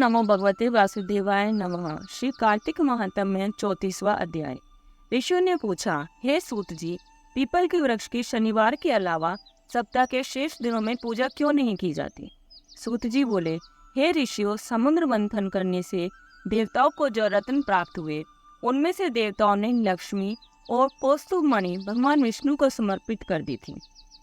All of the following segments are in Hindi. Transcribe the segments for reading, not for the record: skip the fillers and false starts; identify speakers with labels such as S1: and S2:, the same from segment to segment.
S1: नमो भगवते वासुदेवाय नमः। श्री कार्तिक महात्म्य 34वां अध्याय। ऋषियों ने पूछा, हे सूत जी, पीपल के वृक्ष की शनिवार के अलावा सप्ताह के शेष दिनों में पूजा क्यों नहीं की जाती? सूत जी बोले, हे ऋषियों, समुद्र मंथन करने से देवताओं को जो रत्न प्राप्त हुए, उनमें से देवताओं ने लक्ष्मी और कौस्तुभ मणि भगवान विष्णु को समर्पित कर दी थी।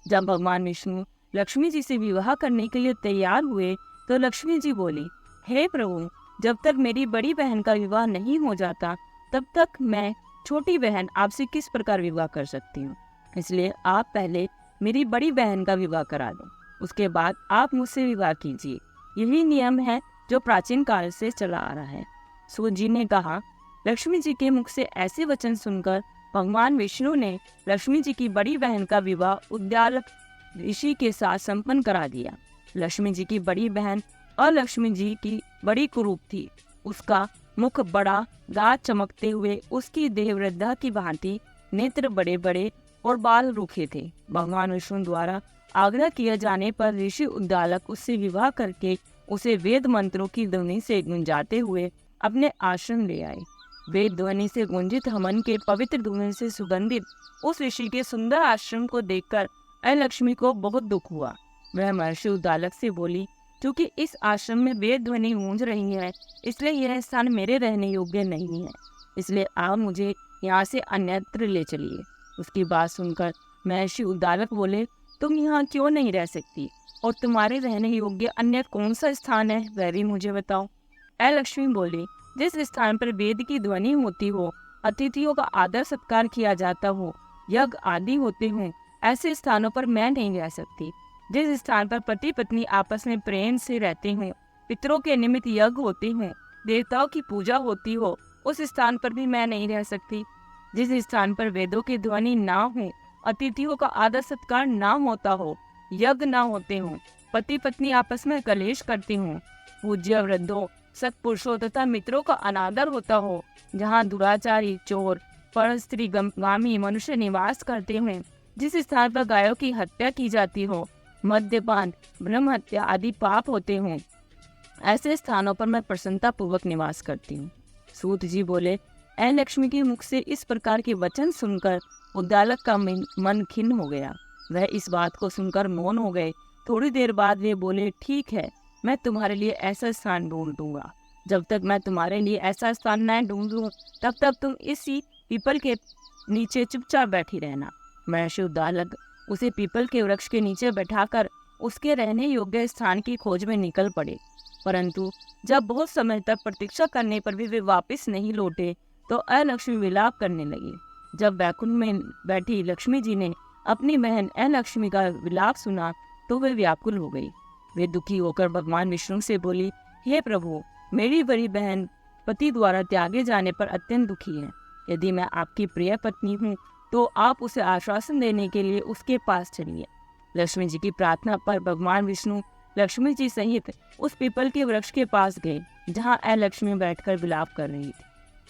S1: जब भगवान विष्णु लक्ष्मी जी से विवाह करने के लिए तैयार हुए तो लक्ष्मी जी बोली, हे प्रभु, जब तक मेरी बड़ी बहन का विवाह नहीं हो जाता तब तक मैं छोटी बहन आपसे किस प्रकार विवाह कर सकती हूँ। इसलिए आप पहले मेरी बड़ी बहन का विवाह करा दो, उसके बाद आप मुझसे विवाह कीजिए। यही नियम है जो प्राचीन काल से चला आ रहा है। सूत जी ने कहा, लक्ष्मी जी के मुख से ऐसे वचन सुनकर भगवान विष्णु ने लक्ष्मी जी की बड़ी बहन का विवाह उद्दालक ऋषि के साथ संपन्न करा दिया। लक्ष्मी जी की बड़ी बहन और लक्ष्मी जी की बड़ी कुरूप थी। उसका मुख बड़ा, दांत चमकते हुए, उसकी देह वृद्धा की भांति, नेत्र बड़े बड़े और बाल रूखे थे। भगवान विष्णु द्वारा आग्रह किए जाने पर ऋषि उद्दालक उससे विवाह करके उसे वेद मंत्रों की ध्वनि से गुंजाते हुए अपने आश्रम ले आए। वेद ध्वनि से गुंजित हवन के पवित्र धुएं से सुगंधित उस ऋषि के सुंदर आश्रम को देखकर लक्ष्मी को बहुत दुख हुआ। वह महर्षि उद्दालक से बोली, क्योंकि इस आश्रम में वेद ध्वनि गूंज रही है, इसलिए यह स्थान मेरे रहने योग्य नहीं है, इसलिए आप मुझे यहाँ से अन्यत्र ले चलिए। उसकी बात सुनकर महर्षि उद्दालक बोले, तुम यहाँ क्यों नहीं रह सकती और तुम्हारे रहने योग्य अन्य कौन सा स्थान है, वह भी मुझे बताओ। लक्ष्मी बोली, जिस स्थान पर वेद की ध्वनि होती हो, अतिथियों का आदर सत्कार किया जाता हो, यज्ञ आदि होते हों, ऐसे स्थानों पर मैं नहीं रह सकती। जिस स्थान पर पति पत्नी आपस में प्रेम से रहते हों, पितरों के निमित्त यज्ञ होते हों, देवताओं की पूजा होती हो, उस स्थान पर भी मैं नहीं रह सकती। जिस स्थान पर वेदों की ध्वनि ना हो, अतिथियों का आदर सत्कार ना होता हो, यज्ञ ना होते हों, पति पत्नी आपस में कलेश करते हों, पूज्य वृद्धों, सत्पुरुषों तथा मित्रों का अनादर होता हो, जहाँ दुराचारी, चोर, पर स्त्री गामी मनुष्य निवास करते हुए, जिस स्थान पर गायों की हत्या की जाती हो, मद्यपान, ब्रह्म हत्या आदि पाप होते हों, ऐसे स्थानों पर मैं प्रसन्नता पूर्वक निवास करती हूँ। सूत जी बोले, लक्ष्मी के मुख से इस प्रकार के वचन सुनकर उद्दालक का मन खिन्न हो गया। वह इस बात को सुनकर मौन हो गए। थोड़ी देर बाद वे बोले, ठीक है, मैं तुम्हारे लिए ऐसा स्थान ढूंढ दूंगा। जब तक मैं तुम्हारे लिए ऐसा स्थान न ढूंढ लूं, तब तक तुम इसी पीपल के नीचे चुपचाप बैठी रहना। महर्षि उद्दालक उसे पीपल के वृक्ष के नीचे बैठाकर उसके रहने योग्य स्थान की खोज में निकल पड़े। परंतु जब बहुत समय तक प्रतीक्षा करने पर भी वे वापस नहीं लौटे तो लक्ष्मी विलाप करने लगी। जब बैकुंठ में बैठी लक्ष्मी जी ने अपनी बहन लक्ष्मी का विलाप सुना तो वे व्याकुल हो गई। वे दुखी होकर भगवान विष्णु से बोली, हे प्रभु, मेरी बड़ी बहन पति द्वारा त्यागे जाने पर अत्यंत दुखी है। यदि मैं आपकी प्रिय पत्नी हूँ तो आप उसे आश्वासन देने के लिए उसके पास चलिए। लक्ष्मी जी की प्रार्थना पर भगवान विष्णु लक्ष्मी जी सहित उस पीपल के वृक्ष के पास गए जहाँ लक्ष्मी बैठकर विलाप कर रही थी।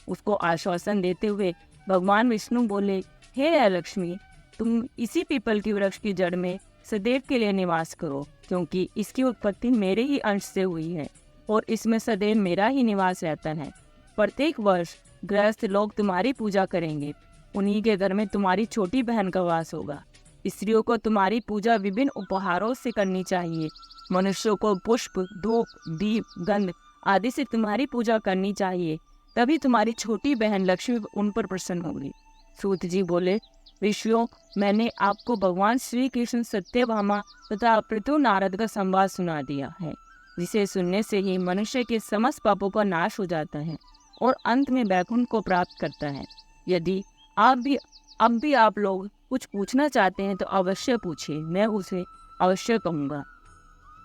S1: उसको आश्वासन देते हुए भगवान विष्णु बोले, हे लक्ष्मी, तुम इसी पीपल के वृक्ष की जड़ में सदैव के लिए निवास करो, क्योंकि इसकी उत्पत्ति मेरे ही अंश से हुई है और इसमें सदैव मेरा ही निवास रहता है। प्रत्येक वर्ष गृहस्थ लोग तुम्हारी पूजा करेंगे। उन्हीं के घर में तुम्हारी छोटी बहन का वास होगा। स्त्रियों को तुम्हारी पूजा विभिन्न उपहारों से करनी चाहिए। मनुष्यों को पुष्प, धूप, दीप, गंध आदि से तुम्हारी पूजा करनी चाहिए, तभी तुम्हारी छोटी बहन लक्ष्मी उन पर प्रसन्न होगी। सूत जी बोले, ऋषियों, मैंने आपको भगवान श्री कृष्ण, सत्यभामा तथा पृथु नारद का संवाद सुना दिया है, जिसे सुनने से ही मनुष्य के समस्त पापों का नाश हो जाता है और अंत में वैकुंठ को प्राप्त करता है। यदि अब भी आप लोग कुछ पूछना चाहते हैं तो अवश्य पूछिए, मैं उसे अवश्य कहूँगा।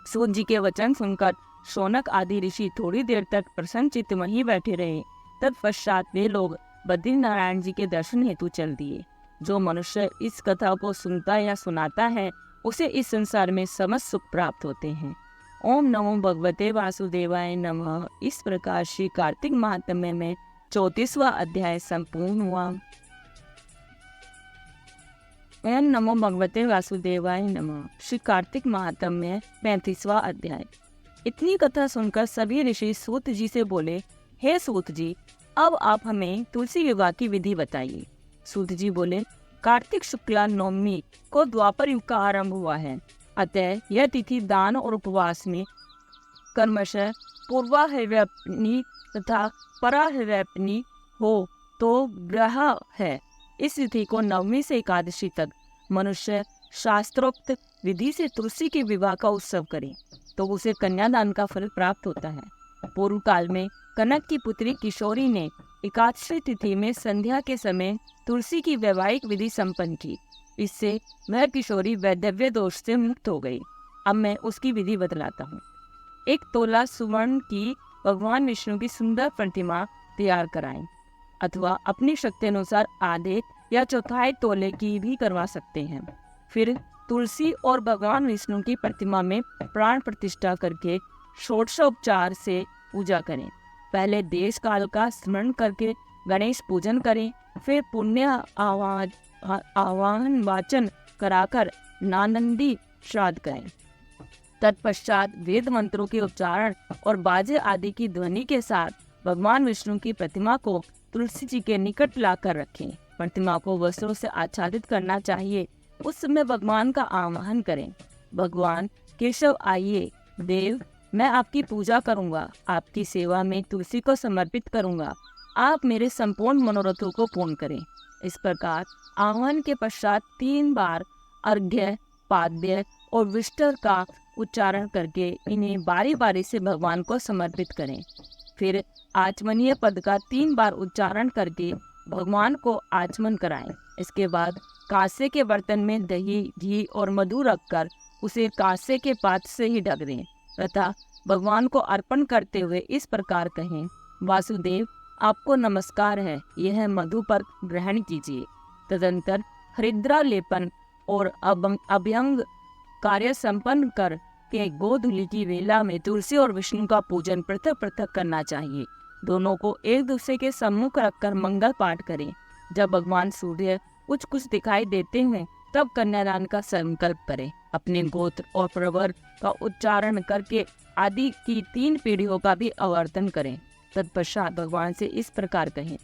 S1: सूत जी के वचन सुनकर शौनक आदि ऋषि थोड़ी देर तक प्रसन्न चित्त वहीं बैठे रहे। तत्पश्चात वे लोग बद्रीनारायण जी के दर्शन हेतु चल दिए। जो मनुष्य इस कथा को सुनता या सुनाता है, उसे इस संसार में समस्त सुख प्राप्त होते हैं। ओम नमो भगवते वासुदेवाय नमः। इस प्रकार श्री कार्तिक महात्म्य में 34वां अध्याय संपूर्ण हुआ। ओम नमो भगवते वासुदेवाय नमः। श्री कार्तिक महात्म्य 35वां अध्याय। इतनी कथा सुनकर सभी ऋषि सूत जी से बोले, हे सूत जी, अब आप हमें तुलसी विवाह की विधि बताइए। सूत जी बोले, कार्तिक शुक्ला नवमी को द्वापर युग का आरंभ हुआ है, अतः यह तिथि दान और उपवास में कर्मशः पूर्वाहिव्यापिनी तथा पराहिव्यापिनी हो तो ग्रह है। इस तिथि को नवमी से एकादशी तक मनुष्य शास्त्रोक्त विधि से तुलसी के विवाह का उत्सव करे तो उसे कन्यादान का फल प्राप्त होता है। पूर्व काल में कनक की पुत्री किशोरी ने एकादशी तिथि में संध्या के समय तुलसी की वैवाहिक विधि संपन्न की। इससे वह किशोरी वैधव्य दोष से मुक्त हो गई। अब मैं उसकी विधि बतलाता हूँ। 1 तोला सुवर्ण की भगवान विष्णु की सुंदर प्रतिमा तैयार कराएं, अथवा अपनी शक्ति अनुसार आधे या चौथाई तोले की भी करवा सकते हैं। फिर तुलसी और भगवान विष्णु की प्रतिमा में प्राण प्रतिष्ठा करके षोडशोपचार से पूजा करें। पहले देश काल का स्मरण करके गणेश पूजन करें, फिर पुण्य आवाहन वाचन कराकर नानंदी श्राद्ध करें। तत्पश्चात वेद मंत्रों के उच्चारण और बाजे आदि की ध्वनि के साथ भगवान विष्णु की प्रतिमा को तुलसी जी के निकट लाकर रखें। प्रतिमा को वस्त्रों से आच्छादित करना चाहिए। उस समय भगवान का आवाहन करें, भगवान केशव आइए, देव मैं आपकी पूजा करूंगा, आपकी सेवा में तुलसी को समर्पित करूंगा, आप मेरे संपूर्ण मनोरथों को पूर्ण करें। इस प्रकार आह्वान के पश्चात 3 बार अर्घ्य, पाद्य और विष्टर का उच्चारण करके इन्हें बारी बारी से भगवान को समर्पित करें। फिर आचमनीय पद का 3 बार उच्चारण करके भगवान को आचमन कराएं। इसके बाद कांसे के बर्तन में दही, घी और मधु रखकर उसे कांसे के पात्र से ही ढक दें तथा भगवान को अर्पण करते हुए इस प्रकार कहें, वासुदेव आपको नमस्कार है, यह मधु पर ग्रहण कीजिए। तदंतर हरिद्रा लेपन और अभ्यंग कार्य संपन्न कर के गोधूलि की वेला में तुलसी और विष्णु का पूजन पृथक पृथक करना चाहिए। दोनों को एक दूसरे के सम्मुख रखकर मंगल पाठ करें। जब भगवान सूर्य कुछ दिखाई देते हैं तब कन्यादान का संकल्प करें। अपने गोत्र और प्रवर का उच्चारण करके आदि की 3 पीढ़ियों का भी आवर्तन करें। तत्पश्चात भगवान से इस प्रकार कहें,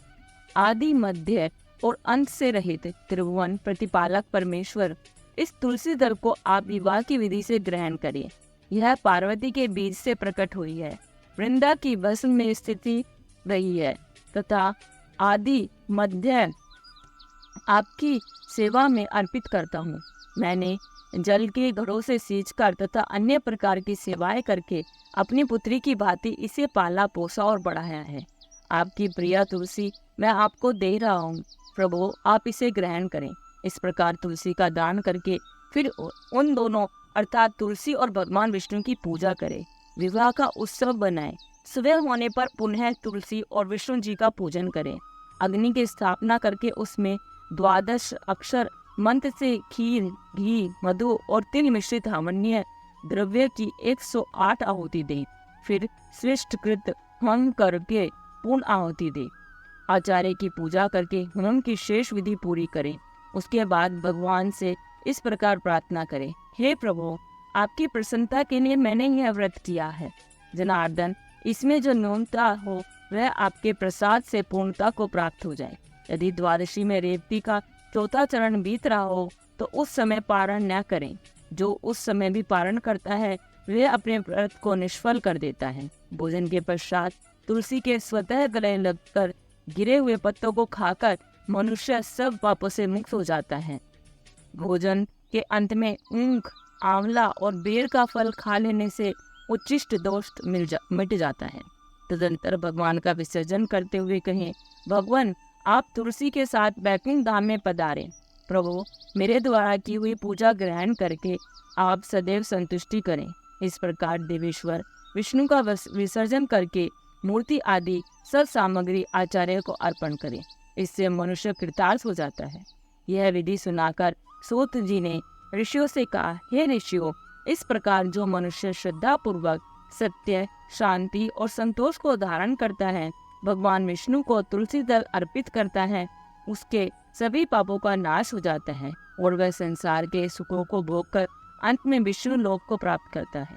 S1: आदि मध्य और अंत से रहित त्रिभुवन प्रतिपालक परमेश्वर, इस तुलसी दल को आप विवाह की विधि से ग्रहण करें। यह पार्वती के बीज से प्रकट हुई है, वृंदा की भस्म में स्थिति रही है तथा आदि मध्य आपकी सेवा में अर्पित करता हूँ। मैंने जल के घड़ों से सींचकर तथा अन्य प्रकार की सेवाएं करके अपनी पुत्री की भांति इसे पाला पोसा और बढ़ाया है। आपकी प्रिया तुलसी मैं आपको दे रहा हूँ, प्रभु आप इसे ग्रहण करें। इस प्रकार तुलसी का दान करके फिर उन दोनों अर्थात तुलसी और भगवान विष्णु की पूजा करें, विवाह का उत्सव बनाएं। सुबह होने पर पुनः तुलसी और विष्णु जी का पूजन करें। अग्नि की स्थापना करके उसमें 12 अक्षर मंत्र से खीर, घी, मधु और तिल मिश्रित हवनीय द्रव्य की 108 आहुति दें। फिर श्रेष्ठकृत होम करके पूर्ण आहुति दें। आचार्य की पूजा करके होम की शेष विधि पूरी करें। उसके बाद भगवान से इस प्रकार प्रार्थना करें, हे प्रभु आपकी प्रसन्नता के लिए मैंने यह व्रत किया है। जनार्दन इसमें जो न्यूनता हो वह आपके प्रसाद से पूर्णता को प्राप्त हो जाए। यदि द्वादशी में रेवती का 4था चरण बीत रहा हो तो उस समय पारण न करें। जो उस समय भी पारण करता है वह अपने व्रत को निष्फल कर देता है। भोजन के पश्चात तुलसी के स्वतः गले लगकर गिरे हुए पत्तों को खाकर मनुष्य सब पापों से मुक्त हो जाता है। भोजन के अंत में ऊख, आंवला और बेर का फल खा लेने से उच्चिष्ट दोष मिट जाता है। तदंतर भगवान का विसर्जन करते हुए कहें, भगवान आप तुलसी के साथ बैकुंठ धाम में पधारें। प्रभु मेरे द्वारा की हुई पूजा ग्रहण करके आप सदैव संतुष्टि करें। इस प्रकार देवेश्वर विष्णु का विसर्जन करके मूर्ति आदि सब सामग्री आचार्य को अर्पण करें। इससे मनुष्य कृतार्थ हो जाता है। यह विधि सुनाकर सूत जी ने ऋषियों से कहा, हे ऋषियों, इस प्रकार जो मनुष्य श्रद्धा पूर्वक सत्य, शांति और संतोष को धारण करता है, भगवान विष्णु को तुलसी दल अर्पित करता है, उसके सभी पापों का नाश हो जाता है और वह संसार के सुखों को भोगकर अंत में विष्णु लोक को प्राप्त करता है।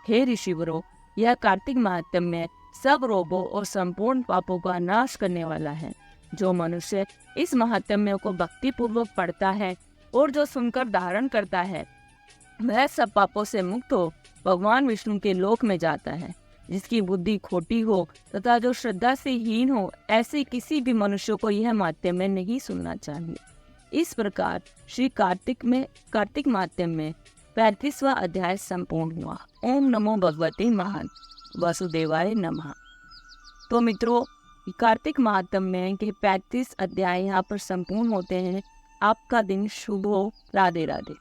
S1: हे ऋषिवरों, यह कार्तिक महात्म्य सब रोगों और संपूर्ण पापों का नाश करने वाला है। जो मनुष्य इस महात्म्य को भक्ति पूर्वक पढ़ता है और जो सुनकर धारण करता है, वह सब पापों से मुक्त हो भगवान विष्णु के लोक में जाता है। जिसकी बुद्धि खोटी हो तथा जो श्रद्धा से हीन हो, ऐसे किसी भी मनुष्य को यह महात्म्य नहीं सुनना चाहिए। इस प्रकार श्री कार्तिक महात्म्य 35वां अध्याय संपूर्ण हुआ। ओम नमो भगवते महान वासुदेवाय नमः। तो मित्रों, कार्तिक महात्म्य के 35 अध्याय यहाँ पर संपूर्ण होते हैं। आपका दिन शुभ हो। राधे राधे।